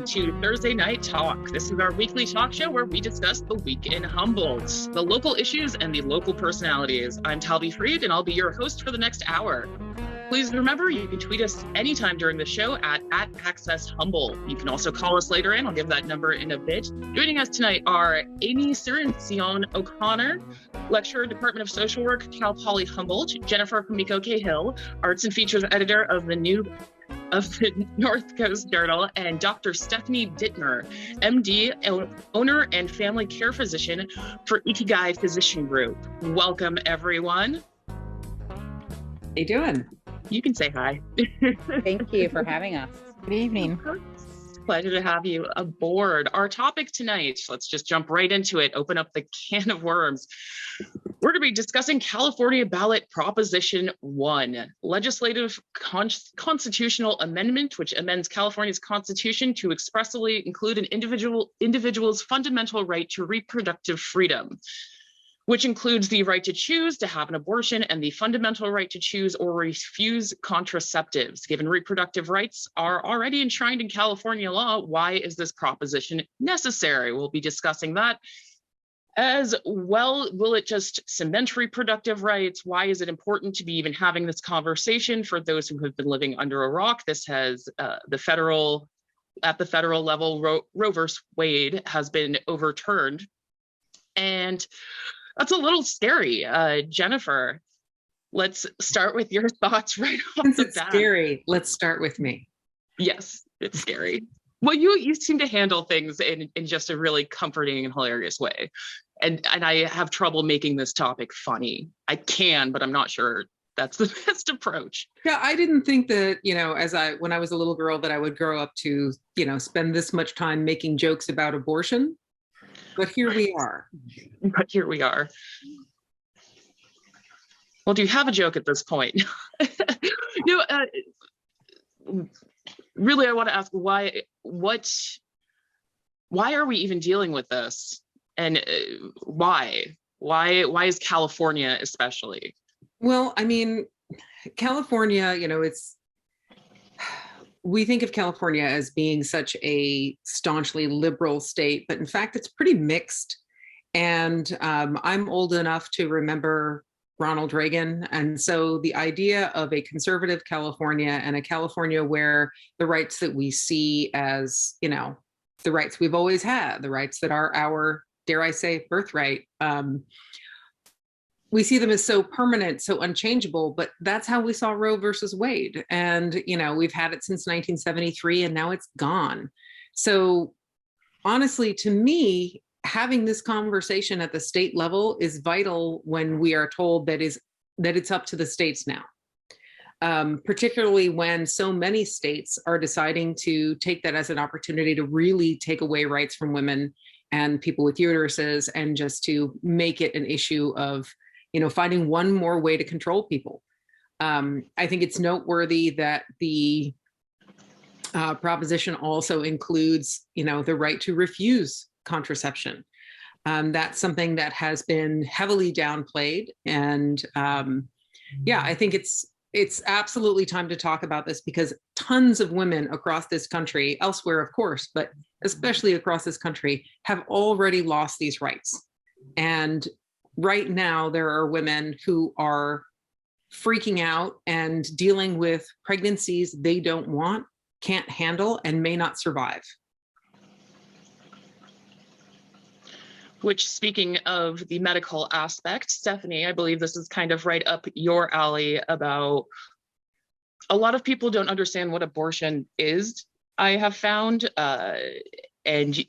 To Thursday Night Talk. This is our weekly talk show where we discuss the week in Humboldt, the local issues and the local personalities. I'm Talvi Fried and I'll be your host for the next hour. Please remember, you can tweet us anytime during the show at Access Humboldt. You can also call us later in. I'll give that number in a bit. Joining us tonight are Amy Cirincione O'Conner, lecturer, Department of Social Work, Cal Poly Humboldt, Jennifer Fumiko Cahill, Arts and Features Editor of the North Coast Journal, and Dr. Stephanie Dittmer, MD, owner and family care physician for Ikigai Physician Group. Welcome, everyone. How you doing? You can say hi. Thank you for having us. Good evening. Pleasure to have you aboard. Our topic tonight, let's just jump right into it, open up the can of worms. We're going to be discussing California Ballot Proposition 1, legislative constitutional amendment, which amends California's constitution to expressly include an individual's fundamental right to reproductive freedom, which includes the right to choose to have an abortion and the fundamental right to choose or refuse contraceptives. Given reproductive rights are already enshrined in California law, why is this proposition necessary? We'll be discussing that. As well, will it just cement reproductive rights? Why is it important to be even having this conversation for those who have been living under a rock? This has at the federal level, Roe versus Wade has been overturned. And that's a little scary. Jennifer, let's start with your thoughts right off Since the it's bat. scary, let's start with me. Yes, it's scary. Well, you seem to handle things in just a really comforting and hilarious way. And I have trouble making this topic funny. I can, but I'm not sure that's the best approach. Yeah, I didn't think that, when I was a little girl, that I would grow up to, spend this much time making jokes about abortion. But here we are. Well, do you have a joke at this point? No, really, I want to ask why are we even dealing with this? And why is California especially? Well, I mean, California, we think of California as being such a staunchly liberal state, but in fact, it's pretty mixed. And I'm old enough to remember Ronald Reagan. And so the idea of a conservative California and a California where the rights that we see as, the rights we've always had, the rights that are our, dare I say, birthright, we see them as so permanent, so unchangeable, but that's how we saw Roe versus Wade. And, we've had it since 1973 and now it's gone. So honestly, to me, having this conversation at the state level is vital when we are told that it's up to the states now. Particularly when so many states are deciding to take that as an opportunity to really take away rights from women and people with uteruses and just to make it an issue of, finding one more way to control people. I think it's noteworthy that the proposition also includes, the right to refuse contraception. That's something that has been heavily downplayed. And I think it's absolutely time to talk about this because tons of women across this country, elsewhere, of course, but especially across this country, have already lost these rights. And right now, there are women who are freaking out and dealing with pregnancies they don't want, can't handle, and may not survive. Which, speaking of the medical aspect, Stephanie, I believe this is kind of right up your alley about a lot of people don't understand what abortion is, I have found. And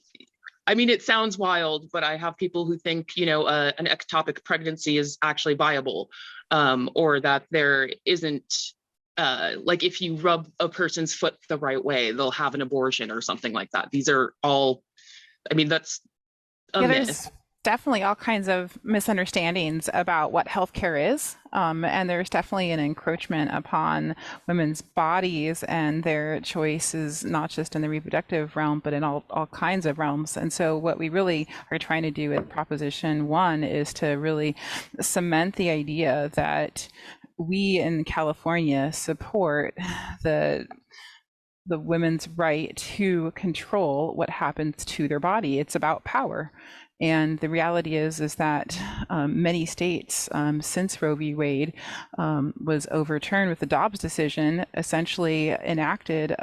I mean, it sounds wild, but I have people who think, an ectopic pregnancy is actually viable, or that there isn't, like if you rub a person's foot the right way, they'll have an abortion or something like that. These are all, I mean, that's a myth. definitely all kinds of misunderstandings about what healthcare is. And there's definitely an encroachment upon women's bodies and their choices, not just in the reproductive realm, but in all kinds of realms. And so what we really are trying to do with Proposition 1 is to really cement the idea that we in California support the women's right to control what happens to their body. It's about power. And the reality is that many states, since Roe v. Wade was overturned with the Dobbs decision, essentially enacted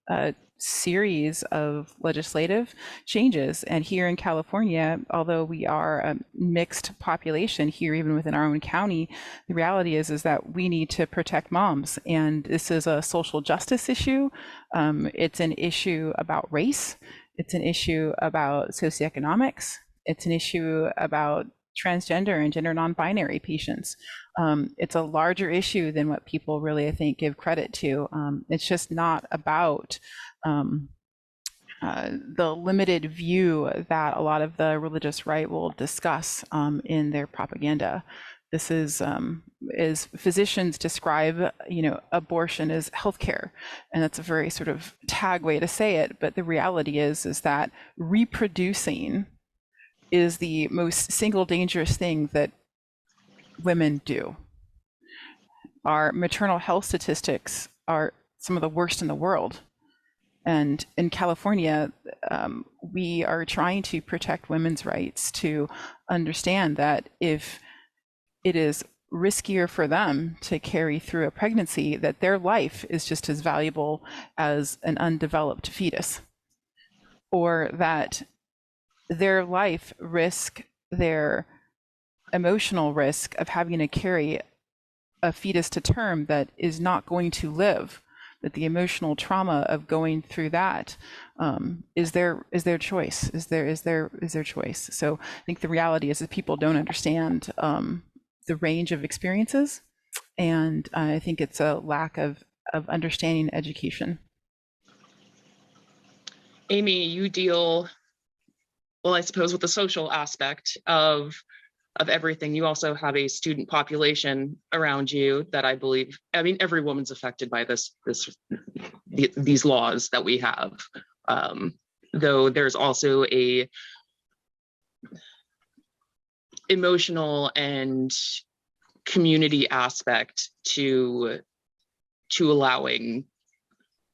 a series of legislative changes. And here in California, although we are a mixed population here, even within our own county, the reality is that we need to protect moms. And this is a social justice issue. It's an issue about race. It's an issue about socioeconomics. It's an issue about transgender and gender non-binary patients. It's a larger issue than what people really, I think, give credit to. It's just not about the limited view that a lot of the religious right will discuss in their propaganda. This is, as physicians describe, abortion as healthcare, and that's a very sort of tag way to say it. But the reality is that reproducing is the most single dangerous thing that women do. Our maternal health statistics are some of the worst in the world. And in California, we are trying to protect women's rights to understand that if it is riskier for them to carry through a pregnancy, that their life is just as valuable as an undeveloped fetus, or that their life risk, their emotional risk of having to carry a fetus to term that is not going to live, that the emotional trauma of going through that is their choice, is their choice. So I think the reality is that people don't understand the range of experiences, and I think it's a lack of understanding education. Amy, you deal, well, I suppose, with the social aspect of everything. You also have a student population around you that I believe, every woman's affected by these laws that we have. Though there's also a emotional and community aspect to allowing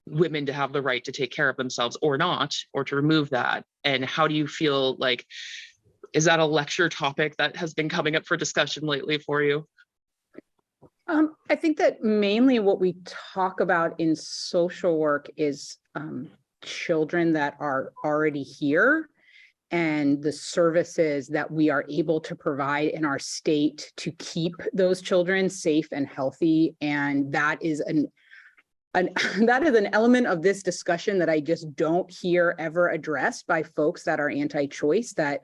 women to have the right to take care of themselves or not, or to remove that. And how do you feel like, is that a lecture topic that has been coming up for discussion lately for you? I think that mainly what we talk about in social work is children that are already here and the services that we are able to provide in our state to keep those children safe and healthy. And that is that is an element of this discussion that I just don't hear ever addressed by folks that are anti-choice, that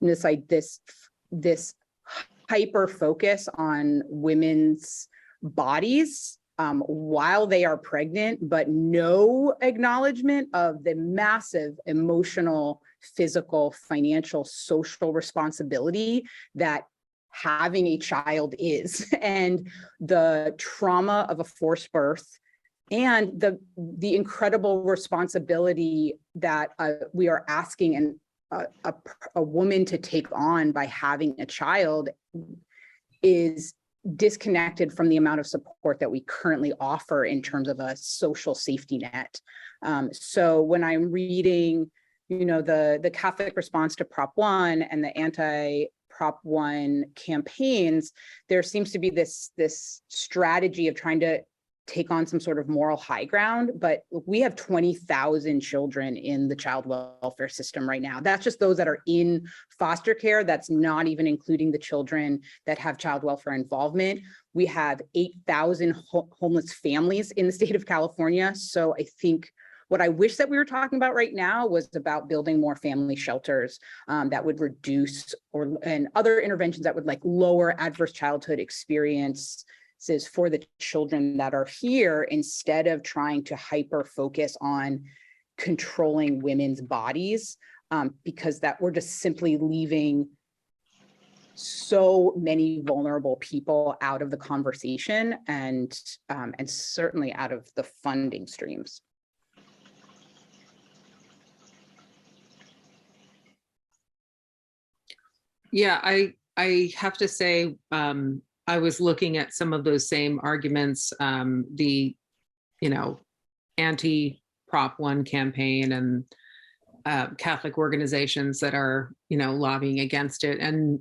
this hyper focus on women's bodies while they are pregnant, but no acknowledgement of the massive emotional, physical, financial, social responsibility that having a child is, and the trauma of a forced birth, and the incredible responsibility that we are asking a woman to take on by having a child is disconnected from the amount of support that we currently offer in terms of a social safety net. So when I'm reading, the Catholic response to Prop 1 and the anti-Prop 1 campaigns, there seems to be this strategy of trying to take on some sort of moral high ground, but we have 20,000 children in the child welfare system right now. That's just those that are in foster care. That's not even including the children that have child welfare involvement. We have 8,000 homeless families in the state of California. So I think what I wish that we were talking about right now was about building more family shelters that would reduce and other interventions that would lower adverse childhood experience for the children that are here, instead of trying to hyper focus on controlling women's bodies, because that we're just simply leaving so many vulnerable people out of the conversation and certainly out of the funding streams. Yeah, I have to say, I was looking at some of those same arguments, the, anti-Prop 1 campaign and Catholic organizations that are, lobbying against it. And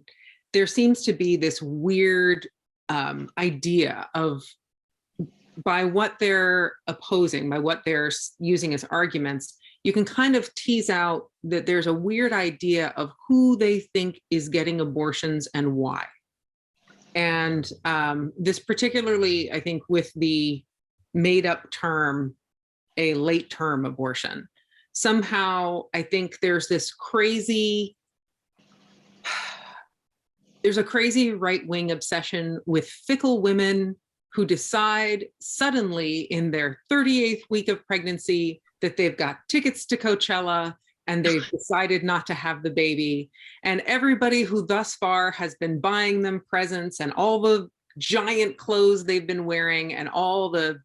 there seems to be this weird idea of, by what they're opposing, by what they're using as arguments, you can kind of tease out that there's a weird idea of who they think is getting abortions and why. And this particularly, I think, with the made up term, a late term abortion. Somehow, I think there's a crazy right-wing obsession with fickle women who decide suddenly in their 38th week of pregnancy that they've got tickets to Coachella and they've decided not to have the baby. And everybody who thus far has been buying them presents and all the giant clothes they've been wearing and all the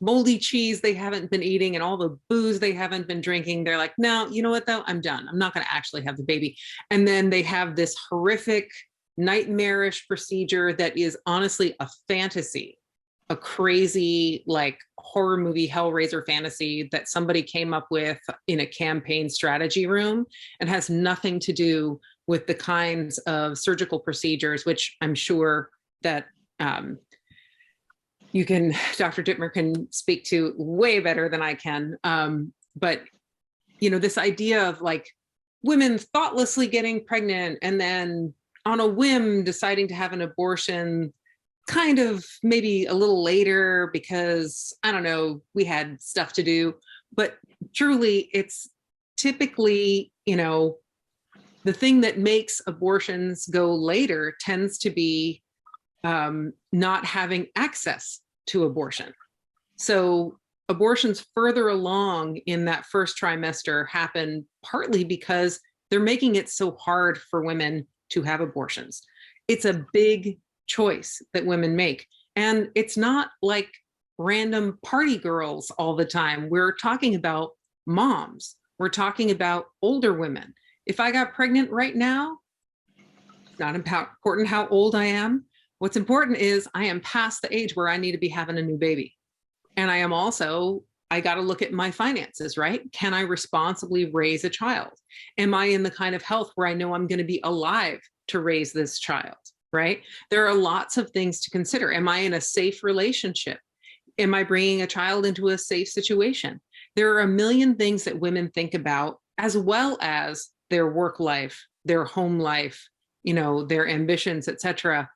moldy cheese they haven't been eating and all the booze they haven't been drinking, they're like, no, you know what though? I'm done. I'm not going to actually have the baby. And then they have this horrific, nightmarish procedure that is honestly a fantasy, a crazy, like, horror movie Hellraiser fantasy that somebody came up with in a campaign strategy room and has nothing to do with the kinds of surgical procedures, which I'm sure that Dr. Dittmer can speak to way better than I can. But, this idea of like women thoughtlessly getting pregnant and then on a whim deciding to have an abortion kind of maybe a little later because, I don't know, we had stuff to do. But truly, it's typically, the thing that makes abortions go later tends to be not having access to abortion. So abortions further along in that first trimester happen partly because they're making it so hard for women to have abortions. It's a big choice that women make. And it's not like random party girls all the time. We're talking about moms. We're talking about older women. If I got pregnant right now, it's not important how old I am. What's important is I am past the age where I need to be having a new baby. And I got to look at my finances, right? Can I responsibly raise a child? Am I in the kind of health where I know I'm going to be alive to raise this child, right? There are lots of things to consider. Am I in a safe relationship? Am I bringing a child into a safe situation? There are a million things that women think about, as well as their work life, their home life, their ambitions, etc.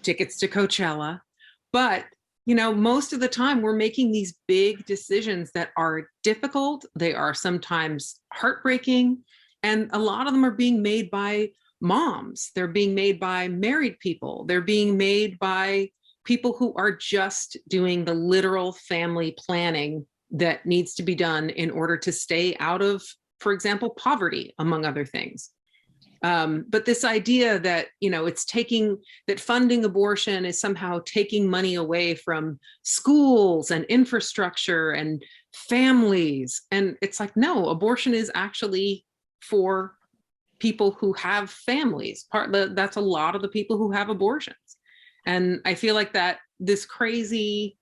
Tickets to Coachella. But, most of the time we're making these big decisions that are difficult. They are sometimes heartbreaking. And a lot of them are being made by moms. They're being made by married people. They're being made by people who are just doing the literal family planning that needs to be done in order to stay out of, for example, poverty, among other things. But this idea that, that funding abortion is somehow taking money away from schools and infrastructure and families. And it's like, no, abortion is actually for people who have families. That's a lot of the people who have abortions. And I feel like that this crazy,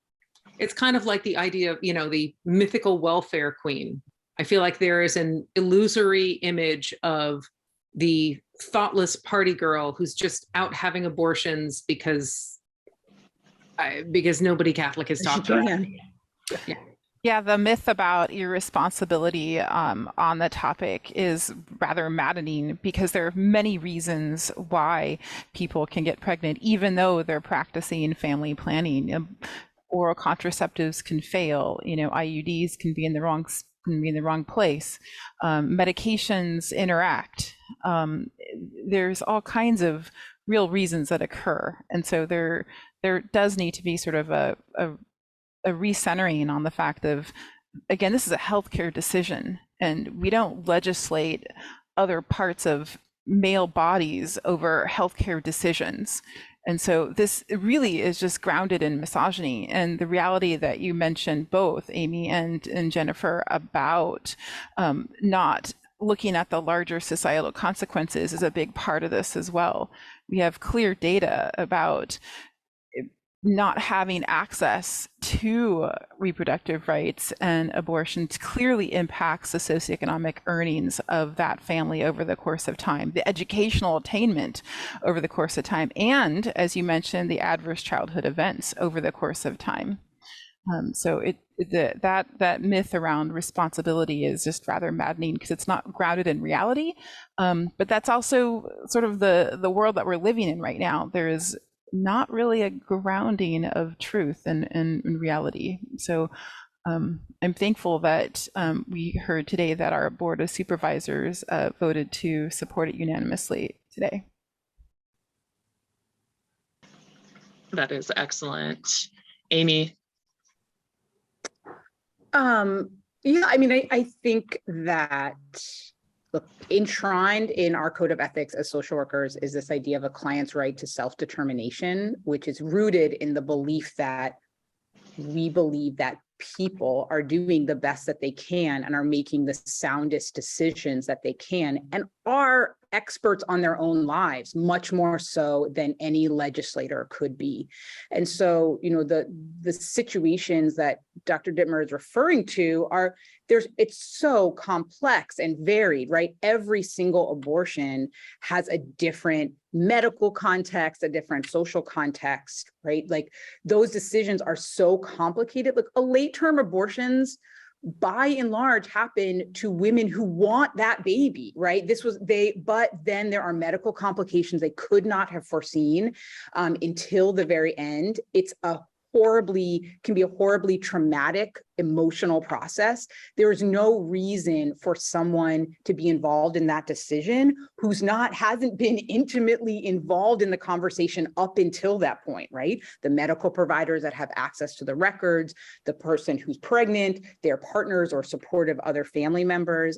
it's kind of like the idea of, the mythical welfare queen. I feel like there is an illusory image of the thoughtless party girl who's just out having abortions because nobody Catholic has talked to her. Yeah, the myth about irresponsibility on the topic is rather maddening because there are many reasons why people can get pregnant, even though they're practicing family planning. Oral contraceptives can fail. IUDs can be in the wrong place. Medications interact. There's all kinds of real reasons that occur, and so there does need to be sort of a recentering on the fact of, again, this is a healthcare decision, and we don't legislate other parts of male bodies over healthcare decisions. And so this really is just grounded in misogyny, and the reality that you mentioned, both Amy and Jennifer, about not looking at the larger societal consequences is a big part of this as well. We have clear data about not having access to reproductive rights and abortion clearly impacts the socioeconomic earnings of that family over the course of time, the educational attainment over the course of time, and, as you mentioned, the adverse childhood events over the course of time. So that myth around responsibility is just rather maddening because it's not grounded in reality. But that's also sort of the world that we're living in right now. There is not really a grounding of truth and reality. So I'm thankful that we heard today that our Board of Supervisors voted to support it unanimously today. That is excellent. Amy? Yeah, I mean, I think that, look, enshrined in our code of ethics as social workers is this idea of a client's right to self-determination, which is rooted in the belief that we believe that people are doing the best that they can and are making the soundest decisions that they can and are experts on their own lives, much more so than any legislator could be. And so, you know, the situations that Dr. Dittmer is referring to are, it's so complex and varied, right? Every single abortion has a different medical context, a different social context, right? Like those decisions are so complicated. Like late term abortions, by and large, happen to women who want that baby, right? But then there are medical complications they could not have foreseen until the very end. It's can be a horribly traumatic emotional process. There is no reason for someone to be involved in that decision hasn't been intimately involved in the conversation up until that point, right? The medical providers that have access to the records, the person who's pregnant, their partners or supportive other family members.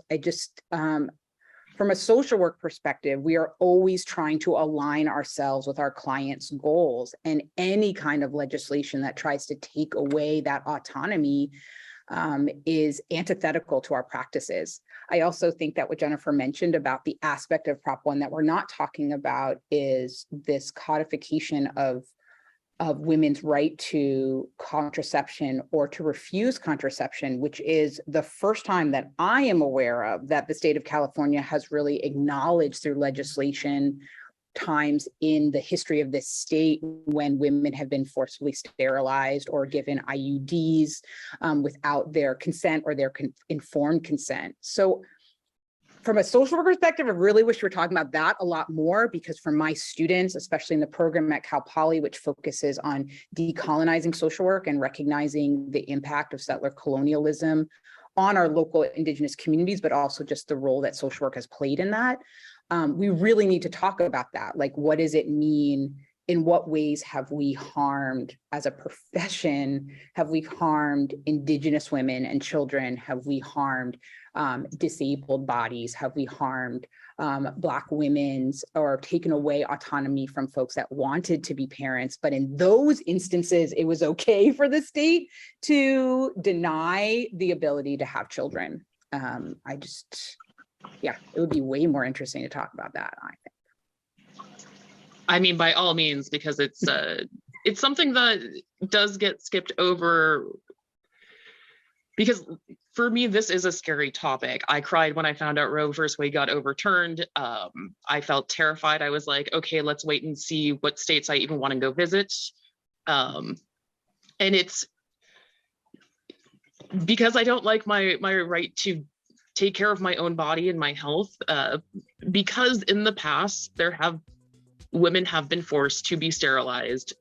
From a social work perspective, we are always trying to align ourselves with our clients' goals, and any kind of legislation that tries to take away that autonomy is antithetical to our practices. I also think that what Jennifer mentioned about the aspect of Prop 1 that we're not talking about is this codification of women's right to contraception or to refuse contraception, which is the first time that I am aware of that the state of California has really acknowledged through legislation times in the history of this state when women have been forcibly sterilized or given IUDs without their consent or their informed consent. So from a social work perspective, I really wish we were talking about that a lot more, because for my students, especially in the program at Cal Poly, which focuses on decolonizing social work and recognizing the impact of settler colonialism on our local Indigenous communities, but also just the role that social work has played in that, we really need to talk about that. Like, what does it mean? In what ways have we harmed, as a profession, have we harmed Indigenous women and children? Have we harmed disabled bodies? Have we harmed Black women's, or taken away autonomy from folks that wanted to be parents? But in those instances, it was okay for the state to deny the ability to have children. Yeah, it would be way more interesting to talk about that, I think. I mean, by all means, because it's something that does get skipped over, because for me, this is a scary topic. I cried when I found out Roe versus Wade got overturned. I felt terrified. I was like, okay, let's wait and see what states I even want to go visit. And it's because I don't like my right to take care of my own body and my health, because in the past, women have been forced to be sterilized,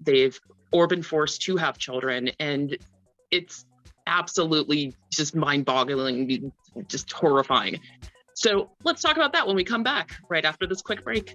or been forced to have children, and it's absolutely just mind-boggling, just horrifying. So let's talk about that when we come back, right after this quick break.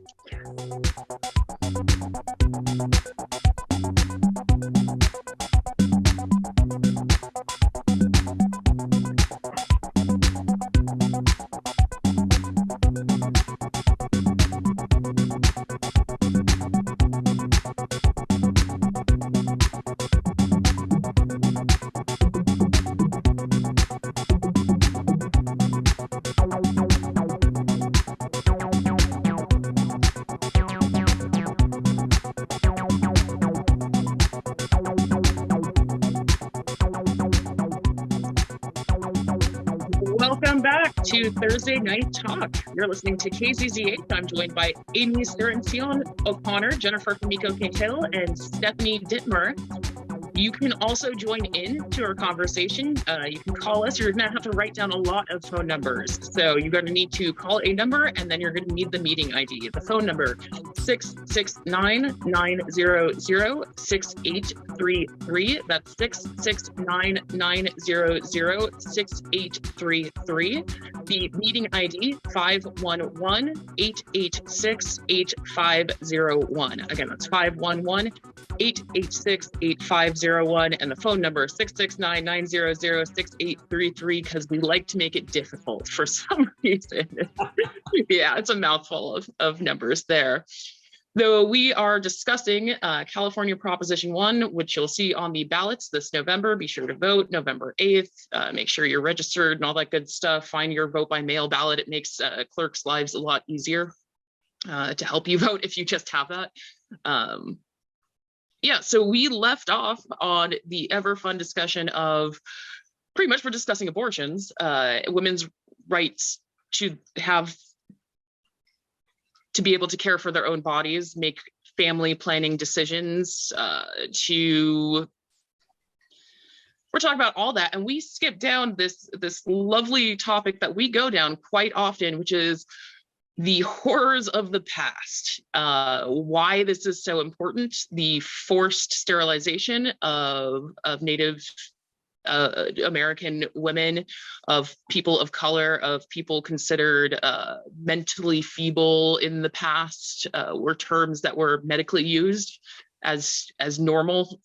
to Thursday Night Talk. You're listening to KZZH. I'm joined by Amy Cirincione O'Conner, Jennifer Fumiko Cahill, and Stephanie Dittmer. You can also join in to our conversation. You can call us. You're going to have to write down a lot of phone numbers. So you're going to need to call a number, and then you're going to need the meeting ID. The phone number, 669-900-6833. That's 669-900-6833. The meeting ID, 511-886-8501. Again, that's 511-886-8501. And the phone number 669-900-6833, because we like to make it difficult for some reason. Yeah, it's a mouthful of numbers there. Though we are discussing California Proposition 1, which you'll see on the ballots this November. Be sure to vote November 8th. Make sure you're registered and all that good stuff. Find your vote by mail ballot. It makes clerks' lives a lot easier to help you vote if you just have that. Yeah, so we left off on the ever fun discussion of, pretty much we're discussing abortions, women's rights to be able to care for their own bodies, make family planning decisions, we're talking about all that. And we skipped down this lovely topic that we go down quite often, which is the horrors of the past, why this is so important, the forced sterilization of Native American women, of people of color, of people considered mentally feeble in the past, were terms that were medically used as normal,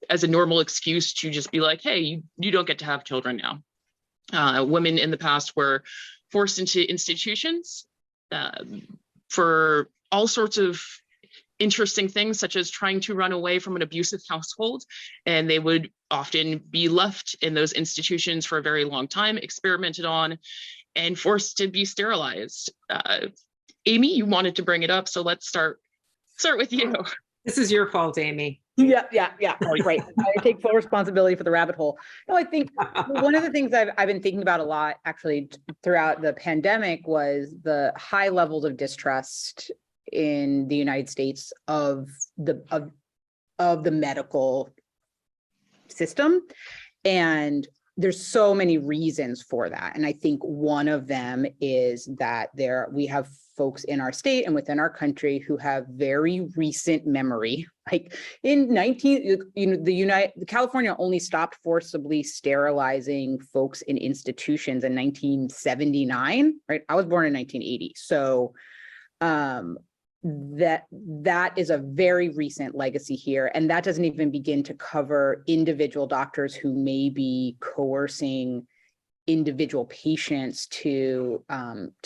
as a normal excuse to just be like, hey, you don't get to have children now. Women in the past were forced into institutions for all sorts of interesting things, such as trying to run away from an abusive household, and they would often be left in those institutions for a very long time, experimented on, and forced to be sterilized. Amy, you wanted to bring it up, so let's start with you. This is your fault, Amy. Yeah. Right. I take full responsibility for the rabbit hole. No, I think one of the things I've been thinking about a lot, actually, throughout the pandemic was the high levels of distrust in the United States of the medical system. And there's so many reasons for that. And I think one of them is that we have folks in our state and within our country who have very recent memory. Like in California only stopped forcibly sterilizing folks in institutions in 1979, right? I was born in 1980. So that is a very recent legacy here. And that doesn't even begin to cover individual doctors who may be coercing individual patients to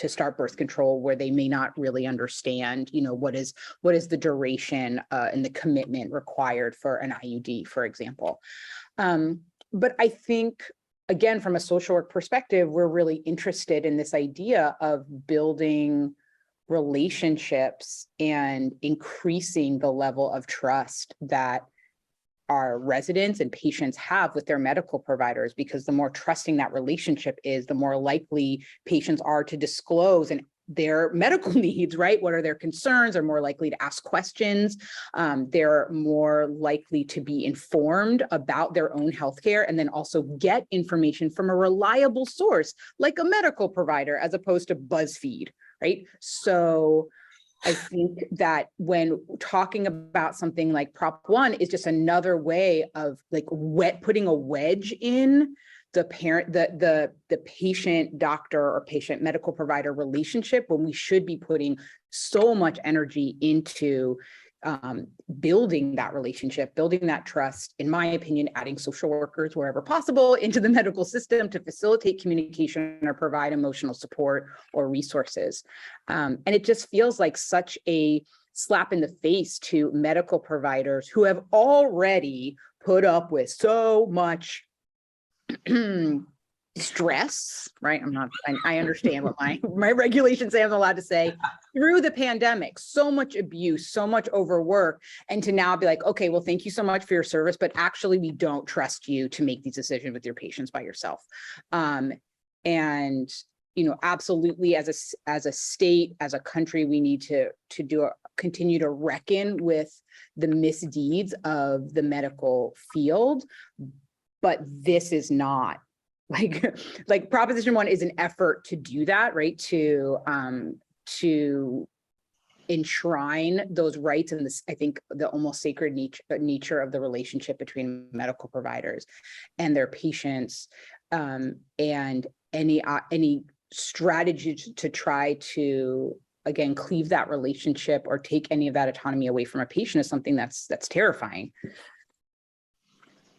start birth control, where they may not really understand, what is the duration and the commitment required for an IUD, for example. But I think, again, from a social work perspective, we're really interested in this idea of building relationships and increasing the level of trust that our residents and patients have with their medical providers, because the more trusting that relationship is, the more likely patients are to disclose their medical needs, right? What are their concerns? They're more likely to ask questions. They're more likely to be informed about their own healthcare, and then also get information from a reliable source, like a medical provider, as opposed to BuzzFeed, right? So I think that when talking about something like Prop 1 is just another way of like putting a wedge in the patient doctor or patient medical provider relationship, when we should be putting so much energy into building that relationship, building that trust, in my opinion, adding social workers wherever possible into the medical system to facilitate communication or provide emotional support or resources. And it just feels like such a slap in the face to medical providers who have already put up with so much stress, right? I understand what my regulations say I'm allowed to say, through the pandemic, so much abuse, so much overwork, and to now be like, okay, well, thank you so much for your service, but actually we don't trust you to make these decisions with your patients by yourself. And absolutely as a state, as a country, we need to continue to reckon with the misdeeds of the medical field. But this is not like Proposition 1 is an effort to do that, right? To enshrine those rights and this, I think, the almost sacred nature of the relationship between medical providers and their patients, and any strategy to try to, again, cleave that relationship or take any of that autonomy away from a patient is something that's terrifying.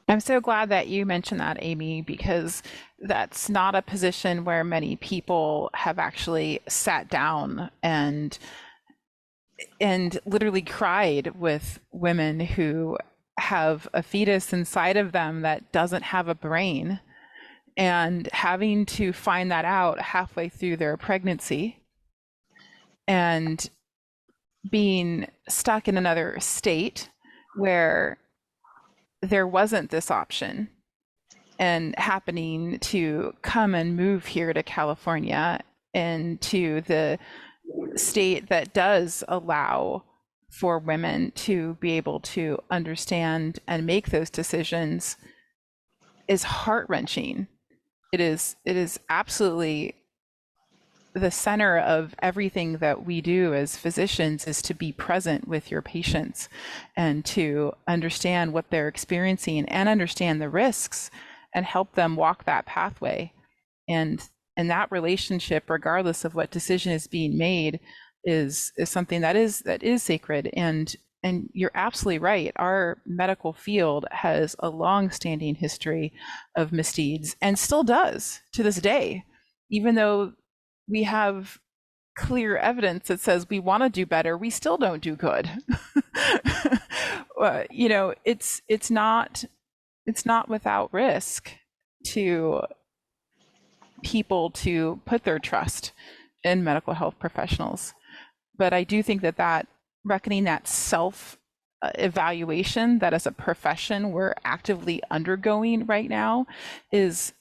I'm so glad that you mentioned that, Amy, because that's not a position where many people have actually sat down and literally cried with women who have a fetus inside of them that doesn't have a brain, and having to find that out halfway through their pregnancy and being stuck in another state where there wasn't this option, and happening to come and move here to California and to the state that does allow for women to be able to understand and make those decisions is heart-wrenching. It is absolutely the center of everything that we do as physicians, is to be present with your patients and to understand what they're experiencing and understand the risks and help them walk that pathway. And that relationship, regardless of what decision is being made, is something that is sacred. And you're absolutely right. Our medical field has a long-standing history of misdeeds, and still does to this day, even though we have clear evidence that says we want to do better, we still don't do good. It's not without risk to people to put their trust in medical health professionals. But I do think that reckoning that self evaluation that as a profession we're actively undergoing right now is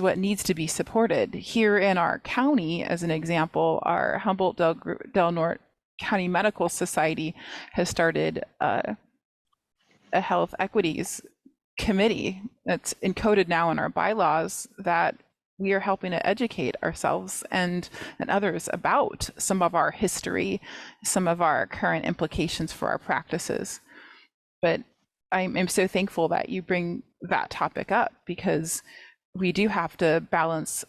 what needs to be supported. Here in our county, as an example, our Humboldt Del Norte County Medical Society has started a health equities committee that's encoded now in our bylaws, that we are helping to educate ourselves and others about some of our history, some of our current implications for our practices. But I'm so thankful that you bring that topic up, because we do have to balance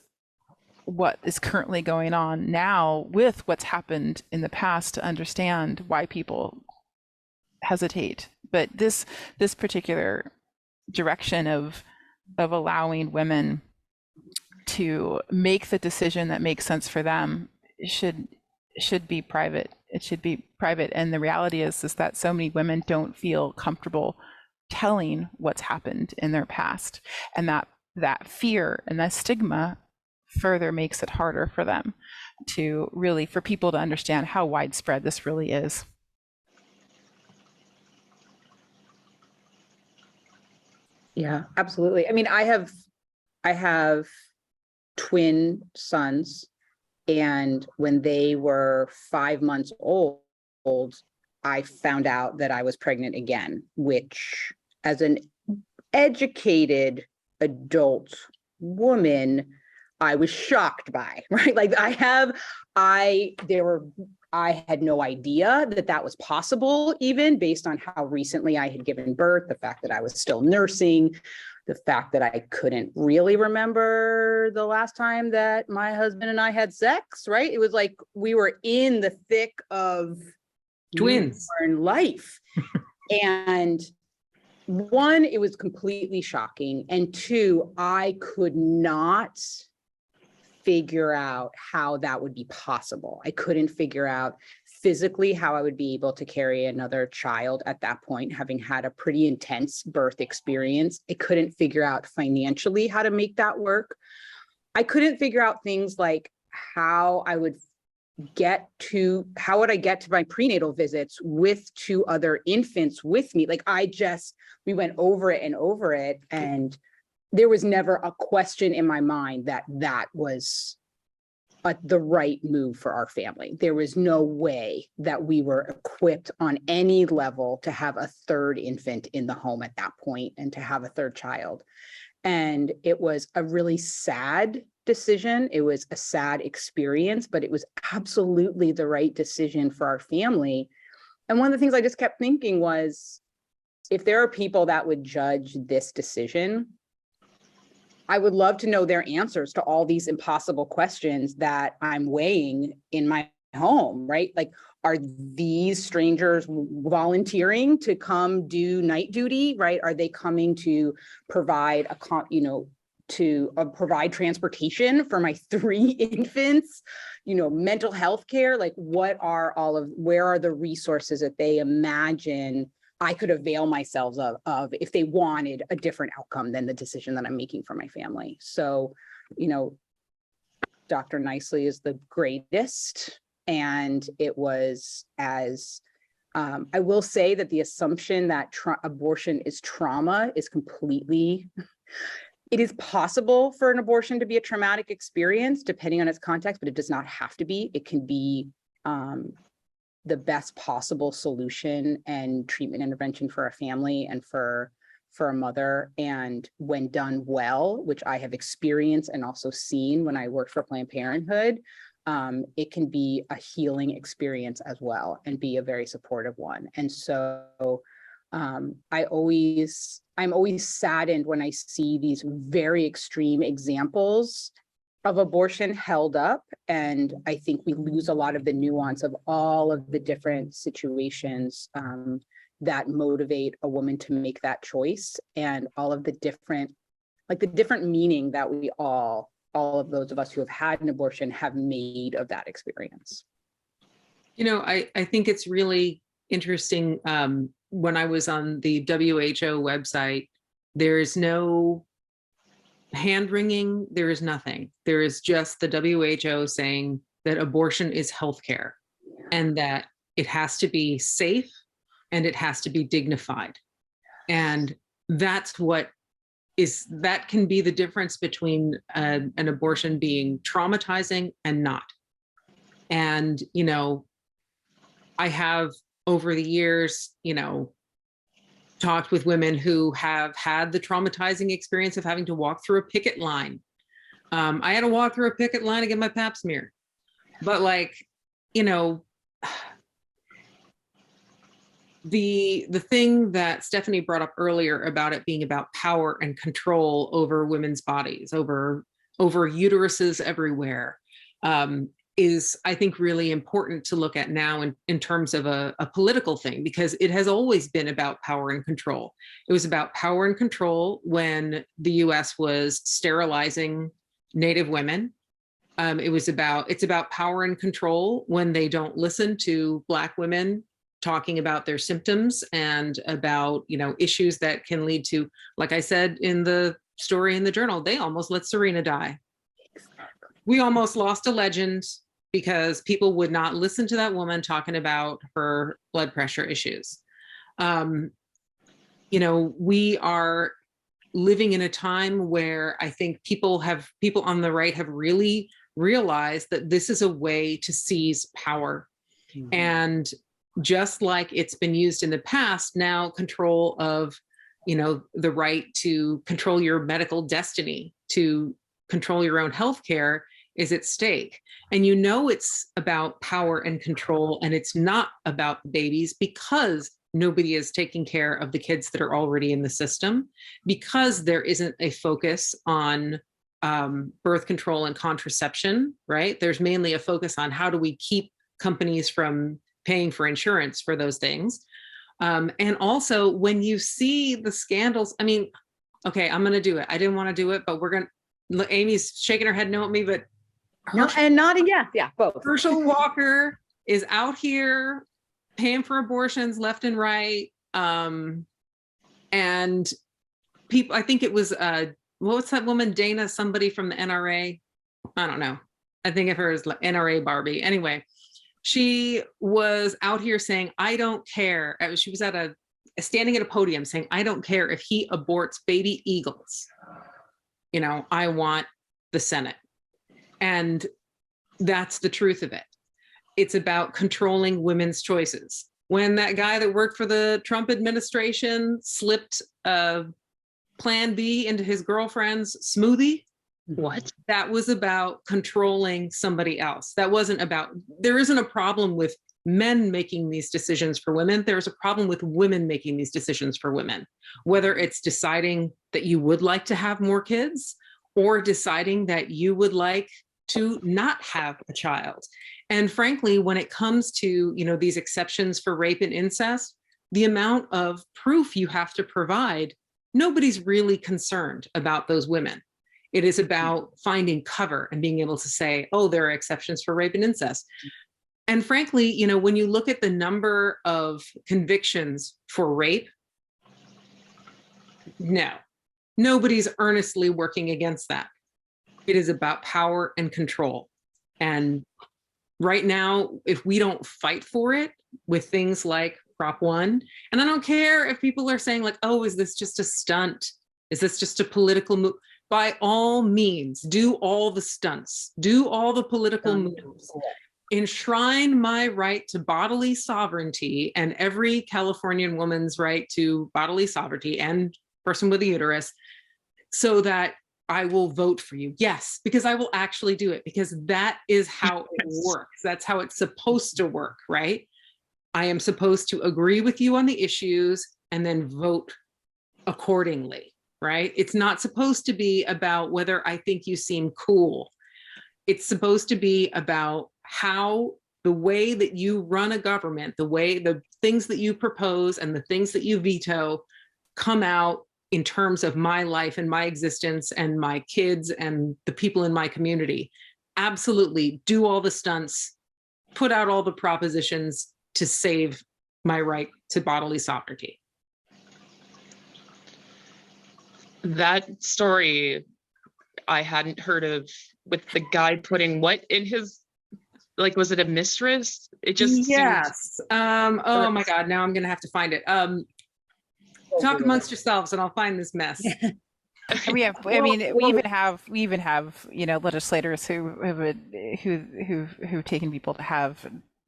what is currently going on now with what's happened in the past to understand why people hesitate. But this particular direction of allowing women to make the decision that makes sense for them should be private. It should be private. And the reality is that so many women don't feel comfortable telling what's happened in their past, and that fear and that stigma further makes it harder for them for people to understand how widespread this really is. Yeah, absolutely. I mean, I have twin sons, and when they were 5 months old, I found out that I was pregnant again, which, as an educated adult woman, I was shocked by, right? Like I had no idea that was possible, even based on how recently I had given birth, the fact that I was still nursing, the fact that I couldn't really remember the last time that my husband and I had sex, right? It was like we were in the thick of twins life. And one, it was completely shocking. And two, I could not figure out how that would be possible. I couldn't figure out physically how I would be able to carry another child at that point, having had a pretty intense birth experience. I couldn't figure out financially how to make that work. I couldn't figure out things like how would I get to my prenatal visits with 2 other infants with me. Like we went over it and over it, and there was never a question in my mind that was the right move for our family. There was no way that we were equipped on any level to have a third infant in the home at that point and to have a third child. And it was a really sad decision. It was a sad experience, but it was absolutely the right decision for our family. And one of the things I just kept thinking was, if there are people that would judge this decision, I would love to know their answers to all these impossible questions that I'm weighing in my home, right? Like, are these strangers volunteering to come do night duty, right? Are they coming to provide provide transportation for my 3 infants, mental health care? Like, where are the resources that they imagine I could avail myself of if they wanted a different outcome than the decision that I'm making for my family? So, Dr. Nicely is the greatest. And it was I will say that the assumption that abortion is trauma is completely, it is possible for an abortion to be a traumatic experience depending on its context, but it does not have to be. It can be the best possible solution and treatment intervention for a family and for a mother. And when done well, which I have experienced and also seen when I worked for Planned Parenthood, it can be a healing experience as well and be a very supportive one. And so I'm always saddened when I see these very extreme examples of abortion held up. And I think we lose a lot of the nuance of all of the different situations that motivate a woman to make that choice, and all of the different meaning that we all of those of us who have had an abortion have made of that experience. I think it's really interesting. When I was on the WHO website, there is no hand wringing, there is nothing. There is just the WHO saying that abortion is healthcare and that it has to be safe and it has to be dignified. And that can be the difference between an abortion being traumatizing and not. And, I have over the years, talked with women who have had the traumatizing experience of having to walk through a picket line. I had to walk through a picket line to get my pap smear. But the thing that Stephanie brought up earlier about it being about power and control over women's bodies, over uteruses everywhere, is, I think, really important to look at now in terms of a political thing, because it has always been about power and control. It was about power and control when the US was sterilizing Native women. It's about power and control when they don't listen to Black women talking about their symptoms and about, issues that can lead to, like I said in the story in the journal, they almost let Serena die. We almost lost a legend because people would not listen to that woman talking about her blood pressure issues. We are living in a time where I think people on the right have really realized that this is a way to seize power. Mm-hmm. And just like it's been used in the past, now control of, the right to control your medical destiny, to control your own healthcare is at stake. And it's about power and control, and it's not about the babies, because nobody is taking care of the kids that are already in the system, because there isn't a focus on birth control and contraception, right? There's mainly a focus on how do we keep companies from paying for insurance for those things. And also when you see the scandals, okay, I'm going to do it. I didn't want to do it, but Amy's shaking her head no at me, but and nodding, yeah, both. Herschel Walker is out here paying for abortions left and right. And people, I think it was, what's that woman, Dana, somebody from the NRA? I don't know. I think of her as NRA Barbie. Anyway, she was out here saying, I don't care. She was standing at a podium saying, I don't care if he aborts baby eagles. I want the Senate. And That's the truth of it. It's about controlling women's choices. When that guy that worked for the Trump administration slipped Plan B into his girlfriend's smoothie, What? that was about controlling somebody else. That wasn't about, there isn't a problem with men making these decisions for women. There's a problem with women making these decisions for women, whether it's deciding that you would like to have more kids or deciding that you would like to not have a child. And frankly, when it comes to, these exceptions for rape and incest, the amount of proof you have to provide, nobody's really concerned about those women. It is about finding cover and being able to say, oh, there are exceptions for rape and incest. And frankly, when you look at the number of convictions for rape, no, nobody's earnestly working against that. It is about power and control. And right now, if we don't fight for it with things like Prop 1, and I don't care if people are saying like, oh, is this just a stunt? Is this just a political move? By all means, do all the stunts, do all the political moves, enshrine my right to bodily sovereignty and every Californian woman's right to bodily sovereignty and person with a uterus, so that I will vote for you. Yes, because I will actually do it, because that is how it works. That's how it's supposed to work, right? I am supposed to agree with you on the issues and then vote accordingly, right? It's not supposed to be about whether I think you seem cool. It's supposed to be about how the way that you run a government, the things that you propose and the things that you veto come out in terms of my life and my existence and my kids and the people in my community. Absolutely, do all the stunts, put out all the propositions to save my right to bodily sovereignty. That story I hadn't heard of, with the guy putting what in his, like, was it a mistress? It just yes. Oh my God, now I'm gonna have to find it. Talk amongst yourselves and I'll find this mess. We have, I mean, we even have, legislators who've taken people to have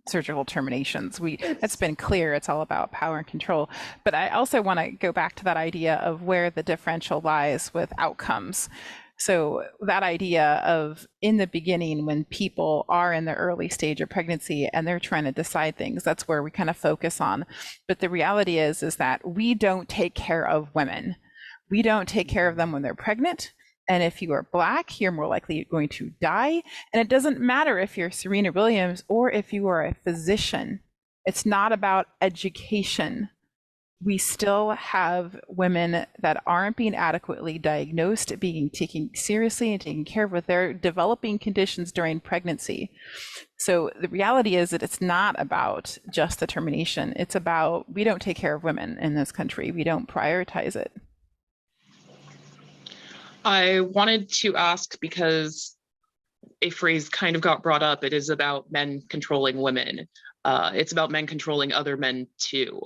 surgical terminations. That's been clear. It's all about power and control. But I also want to go back to that idea of where the differential lies with outcomes. So that idea of, in the beginning, when people are in the early stage of pregnancy and they're trying to decide things, that's where we kind of focus on. But the reality is that we don't take care of women. We don't take care of them when they're pregnant. And if you are Black, you're more likely going to die. And it doesn't matter if you're Serena Williams or if you are a physician. It's not about education. We still have women that aren't being adequately diagnosed, being taken seriously and taken care of with their developing conditions during pregnancy. So the reality is that it's not about just the termination. It's about, we don't take care of women in this country. We don't prioritize it. I wanted to ask, because a phrase kind of got brought up, it is about men controlling women. It's about men controlling other men too.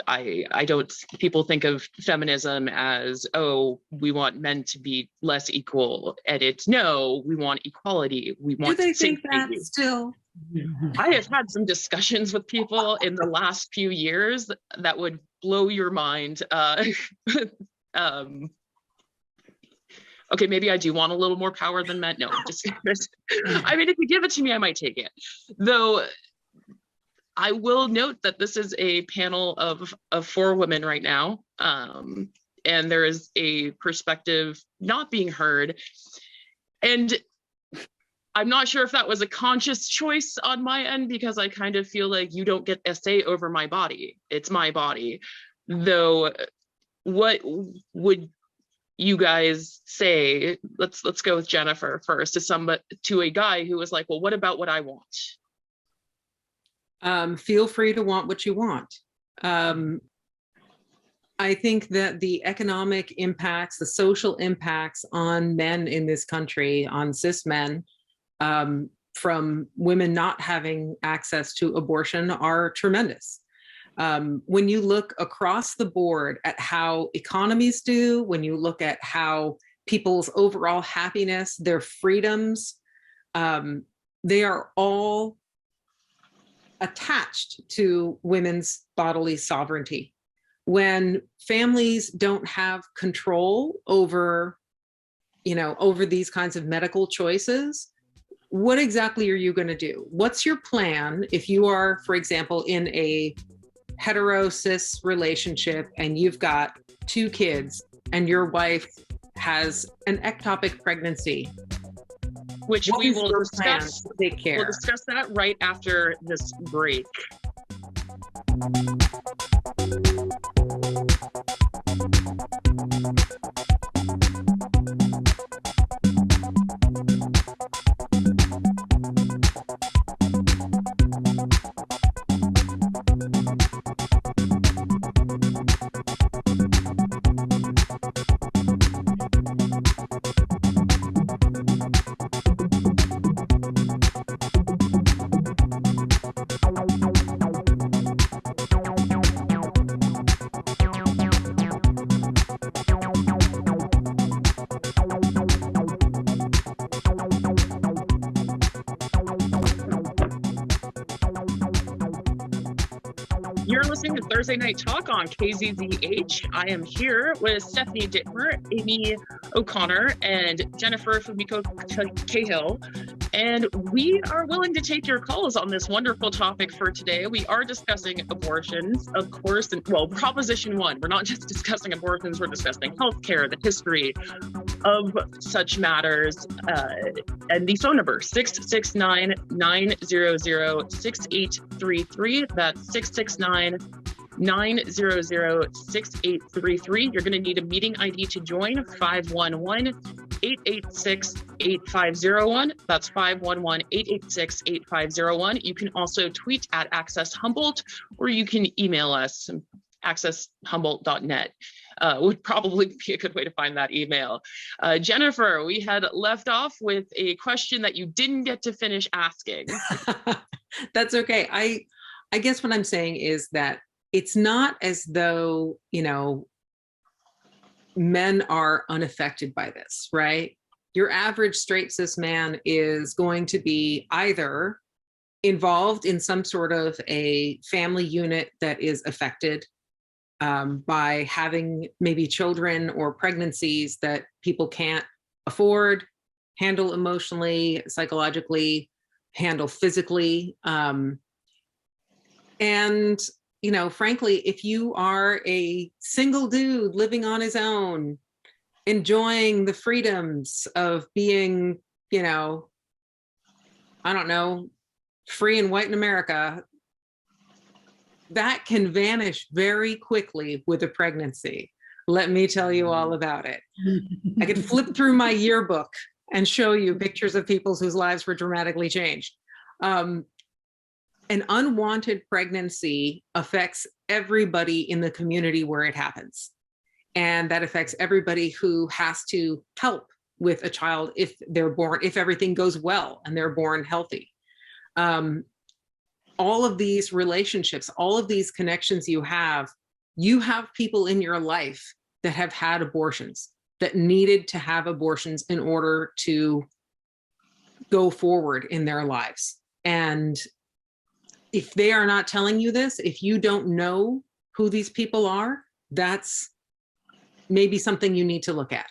I don't, people think of feminism as, oh, we want men to be less equal, and it's no, we want equality. We want. Do they think that still? I have had some discussions with people in the last few years that would blow your mind. Okay, maybe I do want a little more power than men. No, just, I mean, if you give it to me, I might take it. Though I will note that this is a panel of 4 women right now, and there is a perspective not being heard. And I'm not sure if that was a conscious choice on my end, because I kind of feel like you don't get a say over my body. It's my body. Though, what would you guys say? Let's go with Jennifer first, to a guy who was like, well, what about what I want? Feel free to want what you want. I think that the economic impacts, the social impacts on men in this country, on cis men, from women not having access to abortion, are tremendous. When you look across the board at how economies do, when you look at how people's overall happiness, their freedoms, they are all attached to women's bodily sovereignty. When families don't have control over, over these kinds of medical choices, what exactly are you going to do? What's your plan if you are, for example, in a hetero cis relationship and you've got 2 kids and your wife has an ectopic pregnancy? Which what we will discuss. Take care. We'll discuss that right after this break. You're listening to Thursday Night Talk on KZZH. I am here with Stephanie Dittmer, Amy O'Connor, and Jennifer Fumiko Cahill. And we are willing to take your calls on this wonderful topic for today. We are discussing abortions, of course, and Proposition 1. We're not just discussing abortions, we're discussing healthcare, the history of such matters, and the phone number, 669-900-6833. That's 669-900-6833. You're going to need a meeting ID to join, 511-886-8501. That's 511-886-8501. You can also tweet at Access Humboldt, or you can email us, accesshumboldt.net. Would probably be a good way to find that email. Jennifer, we had left off with a question that you didn't get to finish asking. That's okay. I guess what I'm saying is that it's not as though, men are unaffected by this, right? Your average straight cis man is going to be either involved in some sort of a family unit that is affected by having maybe children or pregnancies that people can't afford, handle emotionally, psychologically, handle physically. And, frankly, if you are a single dude living on his own, enjoying the freedoms of being, free and white in America, that can vanish very quickly with a pregnancy. Let me tell you all about it. I could flip through my yearbook and show you pictures of people whose lives were dramatically changed. An unwanted pregnancy affects everybody in the community where it happens. And that affects everybody who has to help with a child if everything goes well and they're born healthy. All of these relationships, all of these connections you have people in your life that have had abortions, that needed to have abortions in order to go forward in their lives. And if they are not telling you this, if you don't know who these people are, that's maybe something you need to look at.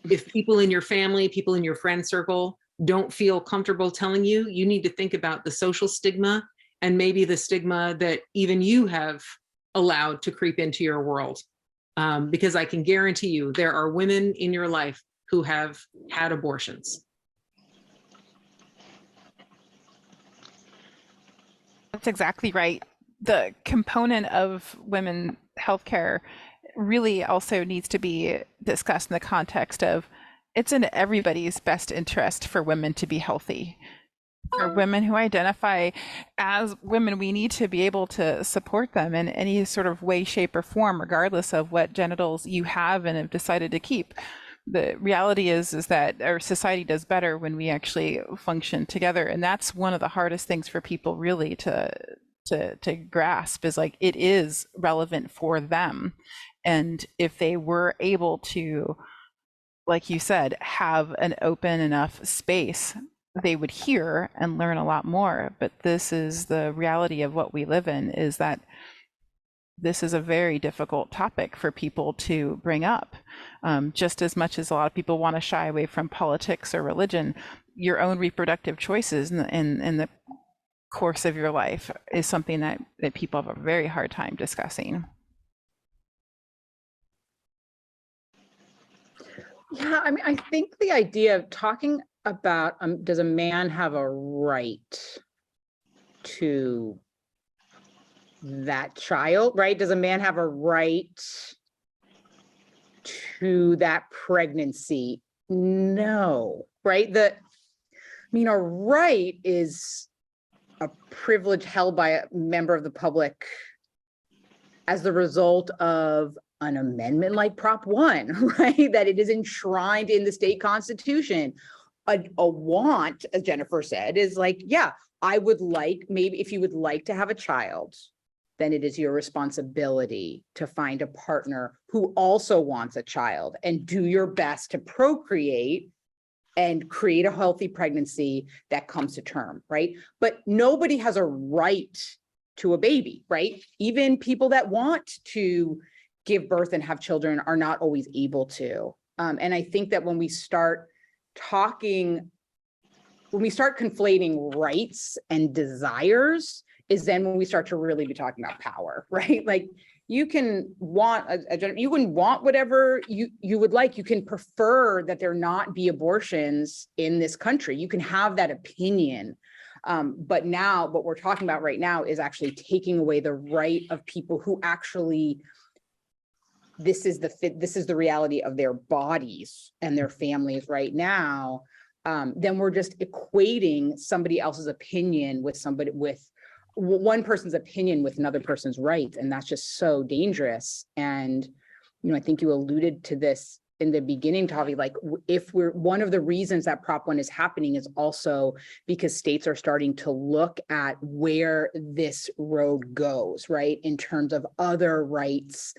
If people in your family, people in your friend circle don't feel comfortable telling you, you need to think about the social stigma and maybe the stigma that even you have allowed to creep into your world. Because I can guarantee you there are women in your life who have had abortions. That's exactly right. The component of women healthcare really also needs to be discussed in the context of it's in everybody's best interest for women to be healthy. For women who identify as women, we need to be able to support them in any sort of way, shape, or form, regardless of what genitals you have and have decided to keep. The reality is that our society does better when we actually function together. And that's one of the hardest things for people really to grasp, is like, it is relevant for them. And if they were able to like you said, have an open enough space, they would hear and learn a lot more. But this is the reality of what we live in, is that this is a very difficult topic for people to bring up. Just as much as a lot of people want to shy away from politics or religion, your own reproductive choices in the course of your life is something that people have a very hard time discussing. Yeah, I mean, I think the idea of talking about does a man have a right to that child, right? Does a man have a right to that pregnancy? No, right? I mean, a right is a privilege held by a member of the public as the result of an amendment like Prop 1, right? That it is enshrined in the state constitution. A want, as Jennifer said, is like, yeah, I would like, maybe if you would like to have a child, then it is your responsibility to find a partner who also wants a child and do your best to procreate and create a healthy pregnancy that comes to term, right? But nobody has a right to a baby, right? Even people that want to give birth and have children are not always able to. And I think that when we start conflating rights and desires, is then when we start to really be talking about power, right? Like you can want you can want whatever you would like. You can prefer that there not be abortions in this country. You can have that opinion. But now what we're talking about right now is actually taking away the right of people who actually, this is the reality of their bodies and their families right now. Then we're just equating somebody else's opinion with one person's opinion with another person's rights. And that's just so dangerous. And, I think you alluded to this in the beginning, Talvi, like one of the reasons that Prop 1 is happening is also because states are starting to look at where this road goes, right? In terms of other rights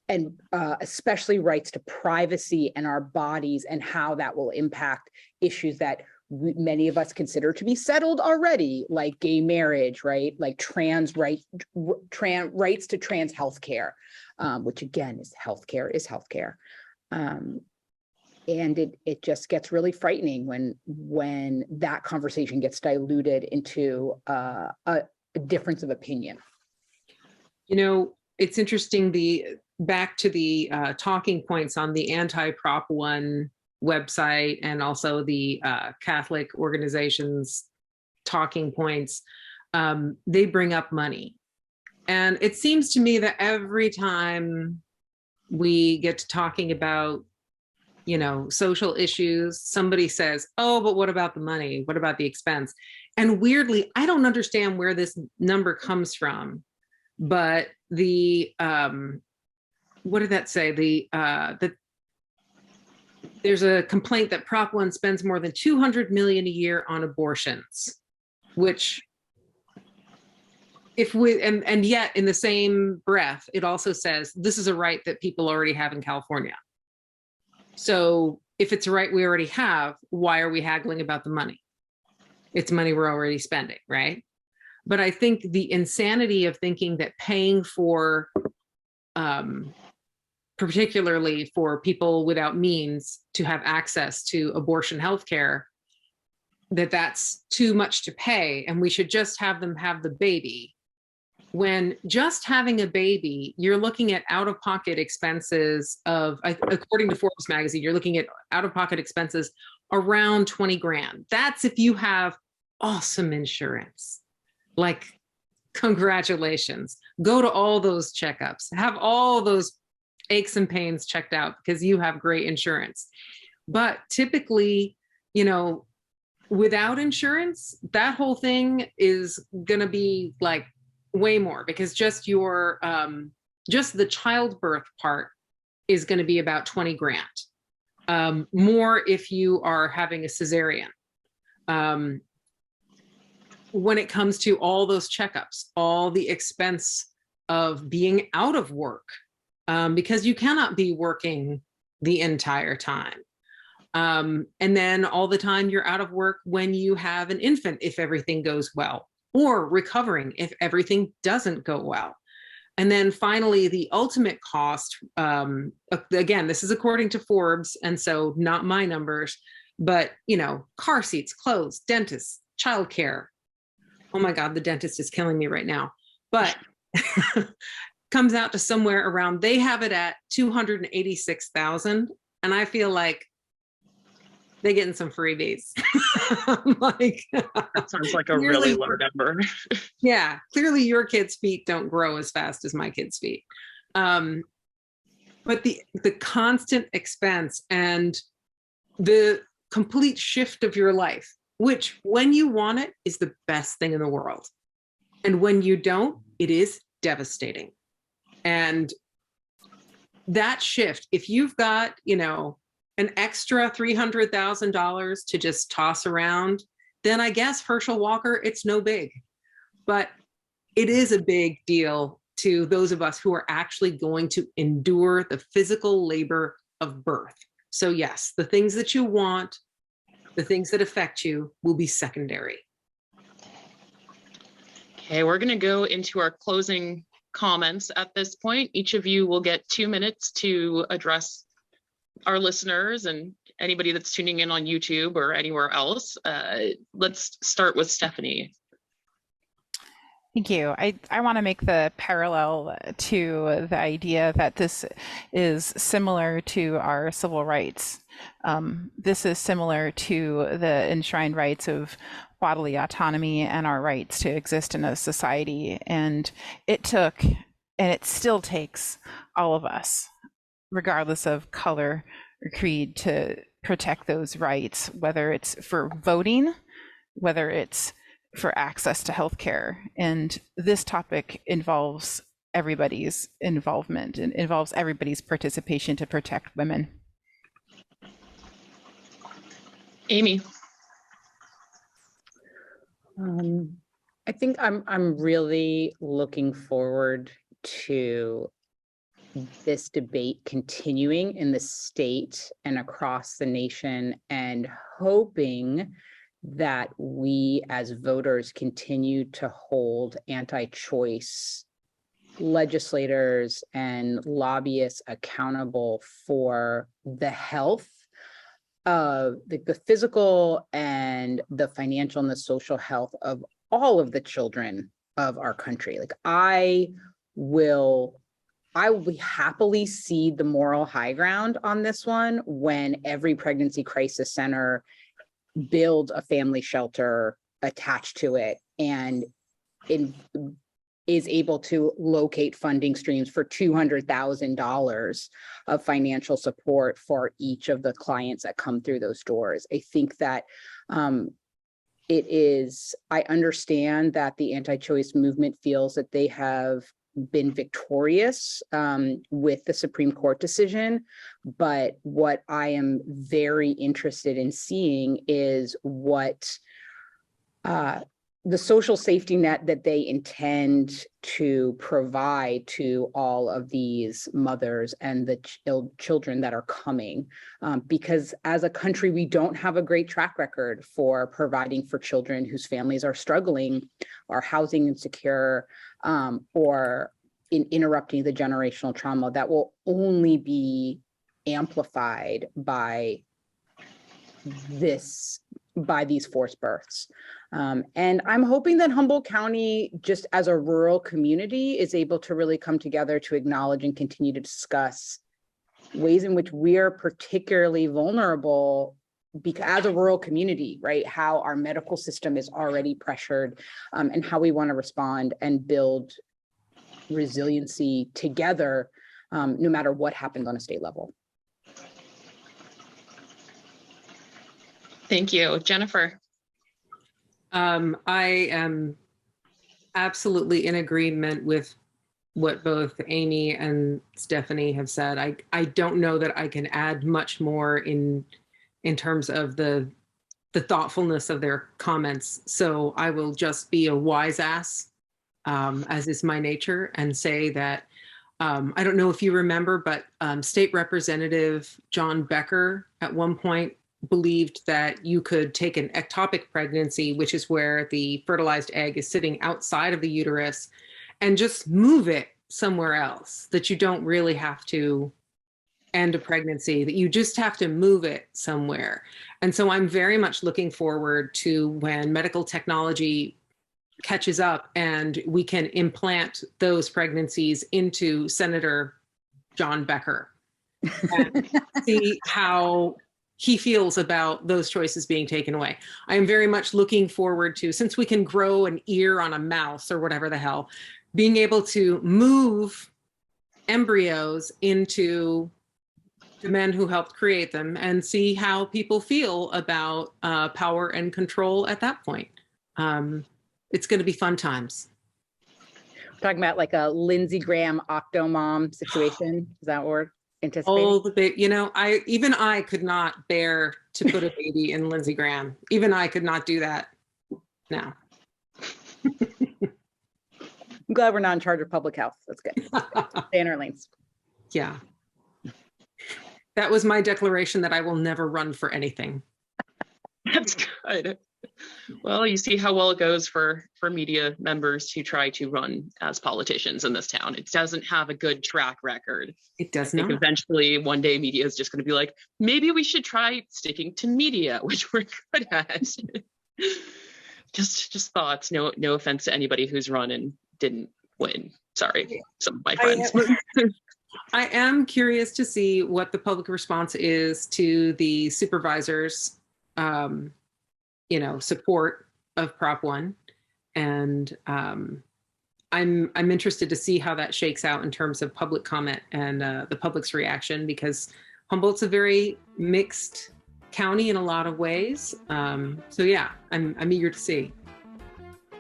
and especially rights to privacy and our bodies and how that will impact issues that many of us consider to be settled already, like gay marriage, right? Like rights to trans healthcare, which again is healthcare. And it just gets really frightening when that conversation gets diluted into a difference of opinion. It's interesting, back to the talking points on the anti-Prop 1 website and also the Catholic organizations talking points, they bring up money. And it seems to me that every time we get to talking about, social issues, somebody says, oh, but what about the money? What about the expense? And weirdly, I don't understand where this number comes from, but what did that say? There's a complaint that Prop 1 spends more than $200 million a year on abortions, which and yet in the same breath, it also says this is a right that people already have in California. So if it's a right we already have, why are we haggling about the money? It's money we're already spending, right? But I think the insanity of thinking that paying for, particularly for people without means to have access to abortion healthcare, that's too much to pay and we should just have them have the baby. When just having a baby, you're looking at out-of-pocket expenses of, according to Forbes magazine, you're looking at out-of-pocket expenses around 20 grand. That's if you have awesome insurance. Like, congratulations. Go to all those checkups, have all those aches and pains checked out because you have great insurance. But typically, without insurance, that whole thing is going to be like way more, because just the childbirth part is going to be about 20 grand. More if you are having a cesarean. When it comes to all those checkups, all the expense of being out of work, because you cannot be working the entire time. And then all the time you're out of work when you have an infant, if everything goes well, or recovering if everything doesn't go well. And then finally, the ultimate cost, again, this is according to Forbes, and so not my numbers, but, you know, car seats, clothes, dentists, childcare. Oh my God, the dentist is killing me right now. But comes out to somewhere around, they have it at 286,000. And I feel like they're getting some freebies. Like, that sounds like a really low number. Yeah, clearly your kids' feet don't grow as fast as my kids' feet. But the constant expense and the complete shift of your life, which when you want it is the best thing in the world. And when you don't, it is devastating. And that shift, if you've got, you know, an extra $300,000 to just toss around, then I guess Herschel Walker, it's no big. But it is a big deal to those of us who are actually going to endure the physical labor of birth. So yes, the things that you want, the things that affect you will be secondary. Okay, we're going to go into our closing comments at this point. Each of you will get 2 minutes to address our listeners and anybody that's tuning in on YouTube or anywhere else. Let's start with Stephanie. Thank you. I want to make the parallel to the idea that this is similar to our civil rights. This is similar to the enshrined rights of bodily autonomy and our rights to exist in a society. And it took, and it still takes, all of us, regardless of color or creed, to protect those rights, whether it's for voting, whether it's for access to healthcare. And this topic involves everybody's involvement and involves everybody's participation to protect women. Amy. I think I'm really looking forward to this debate continuing in the state and across the nation, and hoping that we as voters continue to hold anti-choice legislators and lobbyists accountable for the health of the physical and the financial and the social health of all of the children of our country. Like, I will happily cede the moral high ground on this one when every pregnancy crisis center builds a family shelter attached to it and is able to locate funding streams for $200,000 of financial support for each of the clients that come through those doors. I think that I understand that the anti-choice movement feels that they have been victorious with the Supreme Court decision, but what I am very interested in seeing is what the social safety net that they intend to provide to all of these mothers and the children that are coming. Because as a country, we don't have a great track record for providing for children whose families are struggling, are housing insecure, or in interrupting the generational trauma that will only be amplified by these forced births. And I'm hoping that Humboldt County, just as a rural community, is able to really come together to acknowledge and continue to discuss ways in which we are particularly vulnerable as a rural community, right? How our medical system is already pressured, and how we want to respond and build resiliency together, no matter what happens on a state level. Thank you. Jennifer. I am absolutely in agreement with what both Amy and Stephanie have said. I don't know that I can add much more in terms of the thoughtfulness of their comments. So I will just be a wise ass, as is my nature, and say that I don't know if you remember, but State Representative John Becker at one point believed that you could take an ectopic pregnancy, which is where the fertilized egg is sitting outside of the uterus, and just move it somewhere else, that you don't really have to end a pregnancy, that you just have to move it somewhere. And so I'm very much looking forward to when medical technology catches up and we can implant those pregnancies into Senator John Becker and see how he feels about those choices being taken away. I am very much looking forward to, since we can grow an ear on a mouse or whatever the hell, being able to move embryos into the men who helped create them and see how people feel about power and control at that point. It's going to be fun times. We're talking about like a Lindsey Graham Octomom situation. Is that what we're anticipating? Oh, I could not bear to put a baby in Lindsey Graham. Even I could not do that. No. I'm glad we're not in charge of public health. That's good. Stay in our lanes. Yeah. That was my declaration that I will never run for anything. That's good. Well, you see how well it goes for media members who try to run as politicians in this town. It doesn't have a good track record. It does I think not. eventually one day media is just going to be like, maybe we should try sticking to media, which we're good at. just thoughts. No offense to anybody who's run and didn't win. Sorry, some of my friends. I am curious to see what the public response is to the supervisors' support of Prop 1. And I'm interested to see how that shakes out in terms of public comment and the public's reaction, because Humboldt's a very mixed county in a lot of ways. So yeah, I'm eager to see.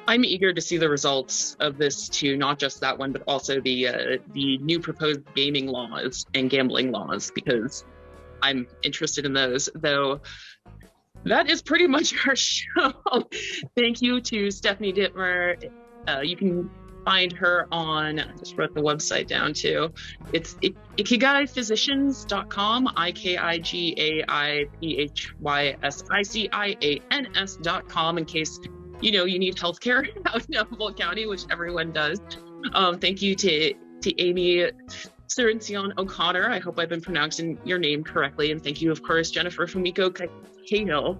I'm eager to see the results of this too, not just that one, but also the new proposed gaming laws and gambling laws, because I'm interested in those, though. That is pretty much our show. Thank you to Stephanie Dittmer. You can find her on, I just wrote the website down too. It's ikigaiphysicians.com, ikigaiphysicians.com, in case you need healthcare out in Humboldt County, which everyone does. Thank you to Amy Cirincione O'Conner. I hope I've been pronouncing your name correctly. And thank you, of course, Jennifer Fumiko Cahill.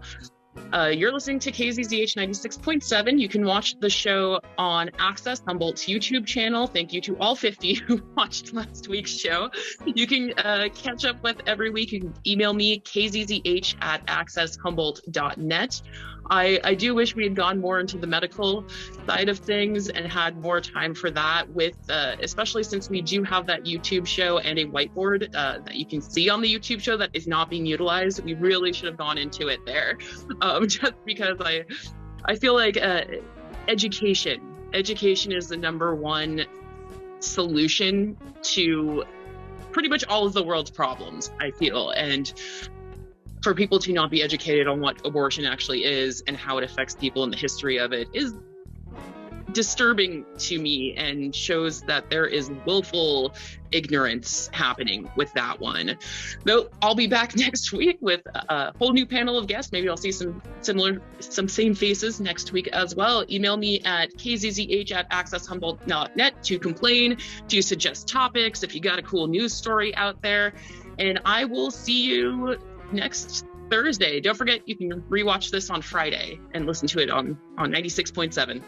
You're listening to KZZH 96.7. You can watch the show on Access, Humboldt's YouTube channel. Thank you to all 50 who watched last week's show. You can catch up with every week. You can email me, kzzh@accesshumboldt.net. I do wish we had gone more into the medical side of things and had more time for that, with especially since we do have that YouTube show and a whiteboard that you can see on the YouTube show that is not being utilized. We really should have gone into it there, just because I feel like education is the number one solution to pretty much all of the world's problems, I feel. And for people to not be educated on what abortion actually is and how it affects people and the history of it is disturbing to me, and shows that there is willful ignorance happening with that one. Though I'll be back next week with a whole new panel of guests. Maybe I'll see some same faces next week as well. Email me at kzzh@accesshumboldt.net to complain, to suggest topics, if you got a cool news story out there. And I will see you next Thursday. Don't forget, you can rewatch this on Friday and listen to it on 96.7.